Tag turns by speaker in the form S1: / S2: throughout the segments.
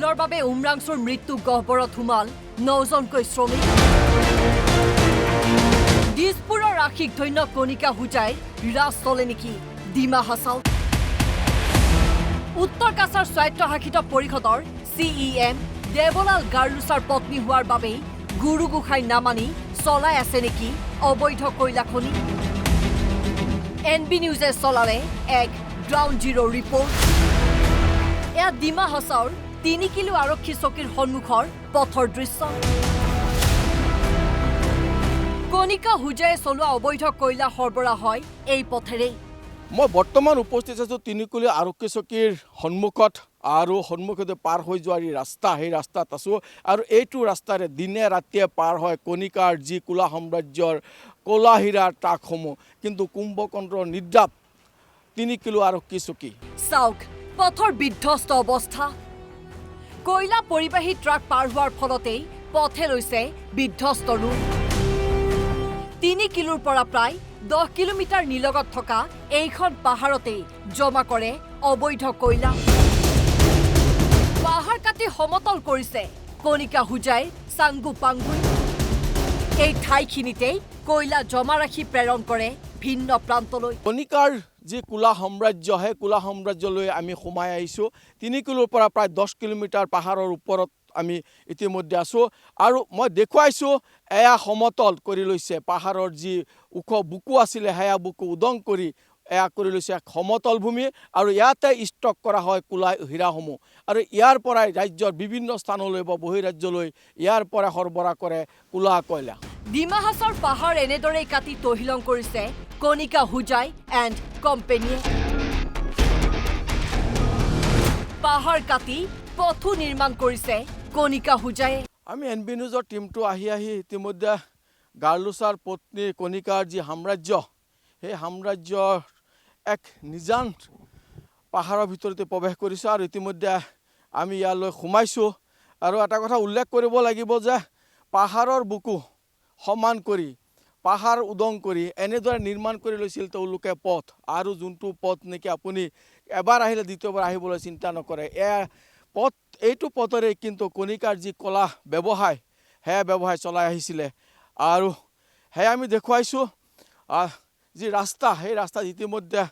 S1: কিলৰ বাবে উমৰাংচুৰ মৃত্যু গহ্বৰত সোমাল ৯জনকৈ শ্ৰমিক। দিছপুৰৰ আশিক ধন্য কণিকা হুজাইৰ ৰাজ চলে নেকি ডিমা হাছাওত? উত্তৰ কাছাৰ স্বায়ত্তশাসিত পৰিষদৰ CEM দেৱলাল গাৰ্লুছাৰ পত্নী হোৱাৰ বাবেই গুৰু গোসাঁই নামানি চলাই আছে নেকি অবৈধ কয়লা খনি? NB নিউজে চলালে এক গ্ৰাউণ্ড জিৰ' ৰিপৰ্ট। এয়া ডিমা হাছাওৰ ৩ কিলো আৰক্ষী চকীৰ সন্মুখৰ পথৰ দৃশ্য। কণিকা হুজাইয়ে চলোৱা অবৈধ কয়লা সৰবৰাহ হয় এই পথেৰেই।
S2: মই বৰ্তমান উপস্থিত আছোঁ ৩ কিলো আৰক্ষী চকীৰ সন্মুখত আৰু সন্মুখতে পাৰ হৈ যোৱাৰ ৰাস্তা, সেই ৰাস্তাত আছোঁ আৰু এইটো ৰাস্তাৰে দিনে ৰাতিয়ে পাৰ হয় কণিকাৰ যি কোলা সাম্ৰাজ্যৰ ক'লা হীৰাৰ ট্ৰাকসমূহ, কিন্তু কুম্ভকৰ্ণৰ নিদ্ৰাত ৩ কিলো আৰক্ষী চকী।
S1: চাওক পথৰ বিধ্বস্ত অৱস্থা। কয়লা পৰিবাহী ট্ৰাক পাৰ হোৱাৰ ফলতেই পথে লৈছে বিধ্বস্ত ৰূপ। ৩ কিলোৰ পৰা প্ৰায় 10 কিলোমিটাৰ নিলগত থকা এইখন পাহাৰতেই জমা কৰে অবৈধ কয়লা। পাহাৰ কাটি সমতল কৰিছে কণিকা হুজাইৰ চাংগু পাংগুই। এই ঠাইখিনিতেই কয়লা জমা ৰাখি প্ৰেৰণ কৰে ভিন্ন প্ৰান্তলৈ।
S2: কণিকাৰ যি কোলা সাম্ৰাজ্য, সেই কোলা সাম্ৰাজ্যলৈ আমি সোমাই আহিছোঁ। ৩ কিলোৰ পৰা প্ৰায় 10 কিলোমিটাৰ পাহাৰৰ ওপৰত আমি ইতিমধ্যে আছোঁ আৰু মই দেখুৱাইছোঁ এয়া সমতল কৰি লৈছে। পাহাৰৰ যি ওখ বুকু আছিলে সেয়া বুকু উদং কৰি এয়া কৰি লৈছে এক সমতল ভূমি আৰু ইয়াতে ষ্টক কৰা হয় কোলা হীৰাসমূহ আৰু ইয়াৰ পৰাই ৰাজ্যৰ বিভিন্ন স্থানলৈ বা বহিৰাজ্যলৈ ইয়াৰ পৰা সৰবৰাহ কৰে কোলা কয়লা।
S1: ডিমা হাছাওৰ পাহাৰ এনেদৰেই কাটি তহিলং কৰিছে কণিকা হুজাই এণ্ড কোম্পানীয়ে। পাহাৰ কাটি পথো নিৰ্মাণ কৰিছে কণিকা হুজাইয়ে।
S2: আমি NB নিউজৰ টিমটো আহি ইতিমধ্যে গাৰ্লুছাৰ পত্নী কণিকাৰ যি সাম্ৰাজ্য, সেই সাম্ৰাজ্যৰ এক নিজান পাহাৰৰ ভিতৰতে প্ৰৱেশ কৰিছোঁ আৰু ইতিমধ্যে আমি ইয়ালৈ সোমাইছোঁ। আৰু এটা কথা উল্লেখ কৰিব লাগিব যে পাহাৰৰ বুকু সমান কৰি পাহাৰ উদং কৰি এনেদৰে নিৰ্মাণ কৰি লৈছিল তেওঁলোকে পথ, আৰু যোনটো পথ নেকি আপুনি এবাৰ আহিলে দ্বিতীয়বাৰ আহিবলৈ চিন্তা নকৰে। এইটো পথৰে কিন্তু কণিকাৰ যি কলা ব্যৱসায়, সেয়া ব্যৱসায় চলাই আহিছিলে আৰু সেয়া আমি দেখুৱাইছোঁ। যি ৰাস্তা, সেই ৰাস্তাত ইতিমধ্যে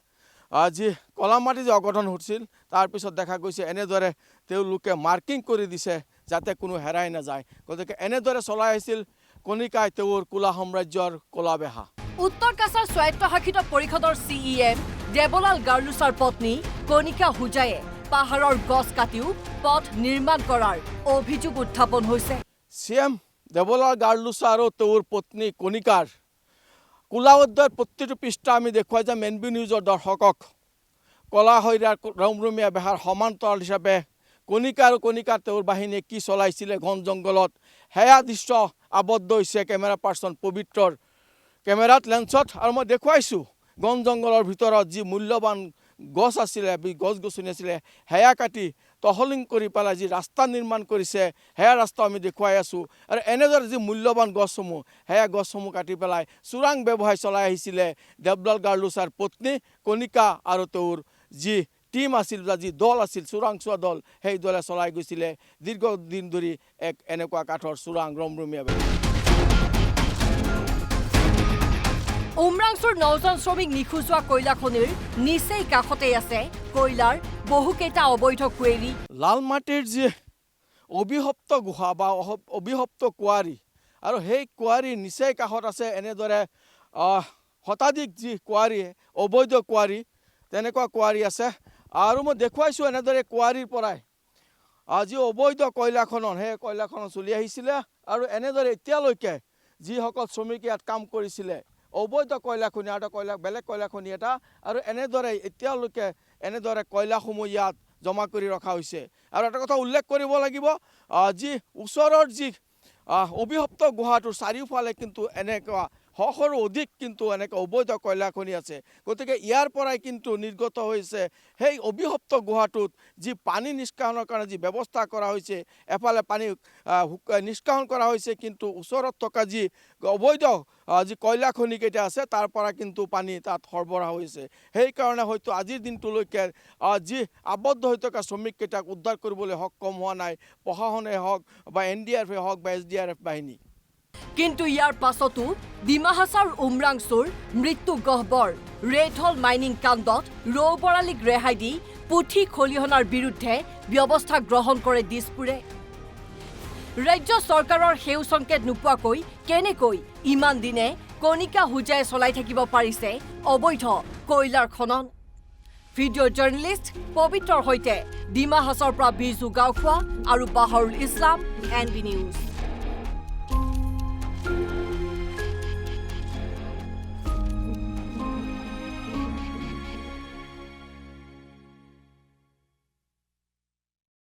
S2: যি কলা মাটি যে অঘটন হৈছিল তাৰপিছত দেখা গৈছে এনেদৰে তেওঁলোকে মাৰ্কিং কৰি দিছে যাতে কোনো হেৰাই নাযায়। গতিকে এনেদৰে চলাই আহিছিল কণিকাই তেওঁৰ কোলা সাম্ৰাজ্যৰ কলা বেহা।
S1: উত্তৰ কাছাৰ স্বায়ত্তশাসিত পৰিষদৰ CEM দেৱলাল গাৰ্লুছাৰ পত্নী কণিকা হুজাইয়ে পাহাৰৰ গছ কাটিও পথ নিৰ্মাণ কৰাৰ অভিযোগ উত্থাপন হৈছে।
S2: CM দেৱলাল গাৰ্লুছা আৰু তেওঁৰ পত্নী কণিকাৰ কোলা উদ্যোগৰ প্ৰতিটো পৃষ্ঠা আমি দেখুৱাই যাম NB নিউজৰ দৰ্শকক। কলা হীৰাৰ ৰমৰমীয়া বেহাৰ সমান্তৰাল হিচাপে কণিকা আৰু কণিকাৰ তেওঁৰ বাহিনীয়ে কি চলাইছিলে ঘন জংঘলত, সেয়া দৃশ্য আবদ্ধ হৈছে কেমেৰা পাৰ্চন পবিত্ৰৰ কেমেৰাত লেন্সত। আৰু মই দেখুৱাইছোঁ ঘন জংঘলৰ ভিতৰত যি মূল্যৱান গছ আছিলে, গছ গছনি আছিলে, সেয়া কাটি তহলিং কৰি পেলাই যি ৰাস্তা নিৰ্মাণ কৰিছে সেয়া ৰাস্তা আমি দেখুৱাই আছোঁ। আৰু এনেদৰে যি মূল্যৱান গছসমূহ, সেয়া গছসমূহ কাটি পেলাই চোৰাং ব্যৱসায় চলাই আহিছিলে দেৱলাল গাৰ্লুছাৰ পত্নী কণিকা আৰু তেওঁৰ যি টিম আছিল বা যি দল আছিল চোৰাংচোৱা দল, সেই দলে চলাই গৈছিলে দীৰ্ঘদিন ধৰি এক এনেকুৱা কাঠৰ চোৰাং ৰমৰমীয়া ব্যৱসায়।
S1: উমৰাংচুৰ 9জন শ্ৰমিক নিখোজ হোৱা কয়লা খনিৰ নিচেই কাষতেই আছে কয়লাৰ বহুকেইটা অবৈধ কুৱেৰী।
S2: লাল মাটিৰ যি অবিভক্ত গুহা বা অবিভক্ত কুঁৱাৰী, আৰু সেই কুঁৱাৰীৰ নিচেই কাষত আছে এনেদৰে শতাধিক যি কুঁৱাৰী, অবৈধ কুঁৱাৰী, তেনেকুৱা কুঁৱাৰী আছে। আৰু মই দেখুৱাইছোঁ এনেদৰে কুঁৱাৰীৰ পৰাই যি অবৈধ কয়লাখনন, সেই কয়লাখনন চলি আহিছিলে আৰু এনেদৰে এতিয়ালৈকে যিসকল শ্ৰমিকে ইয়াত কাম কৰিছিলে অবৈধ কয়লা খনি এটা বেলেগ কয়লা খনি এটা, আৰু এনেদৰে এতিয়ালৈকে এনেদৰে কয়লাসমূহ ইয়াত জমা কৰি ৰখা হৈছে। আৰু এটা কথা উল্লেখ কৰিব লাগিব, যি ওচৰৰ যি অবিভক্ত গুহাটোৰ চাৰিওফালে কিন্তু এনেকুৱা শৰো অধিক কিন্তু এনেকৈ অবৈধ কয়লা খনি আছে গতিকে ইয়াৰ পৰাই কিন্তু নিৰ্গত হৈছে সেই অবিভক্ত গুহাটোত যি পানী নিষ্কাশনৰ কাৰণে যি ব্যৱস্থা কৰা হৈছে এফালে পানী নিষ্কাশন কৰা হৈছে কিন্তু ওচৰত থকা যি অবৈধ যি কয়লা খনিকেইটা আছে তাৰ পৰা কিন্তু পানী তাত সৰবৰাহ হৈছে সেইকাৰণে হয়তো আজিৰ দিনটোলৈকে যি আবদ্ধ হৈ থকা শ্ৰমিককেইটাক উদ্ধাৰ কৰিবলৈ সক্ষম হোৱা নাই প্ৰশাসনে হওক বা NDRF হওক বা SDRF বাহিনী
S1: কিন্তু ইয়াৰ পাছতো ডিমা হাছাওৰ উমৰাংচুৰ মৃত্যু গহ্বৰ ৰেড হল মাইনিং কাণ্ডত ৰৌ বৰালীক ৰেহাই দি পুথি খলিহনাৰ বিৰুদ্ধে ব্যৱস্থা গ্ৰহণ কৰে দিছপুৰে ৰাজ্য চৰকাৰৰ সেউ সংকেত নোপোৱাকৈ কেনেকৈ ইমান দিনে কণিকা হুজাই চলাই থাকিব পাৰিছে অবৈধ কয়লাৰ খনন ভিডিঅ' জাৰ্নেলিষ্ট পবিত্ৰৰ সৈতে ডিমা হাছাওৰ পৰা বিজু গাঁওখোৱা আৰু বাহৰুল ইছলাম NB নিউজ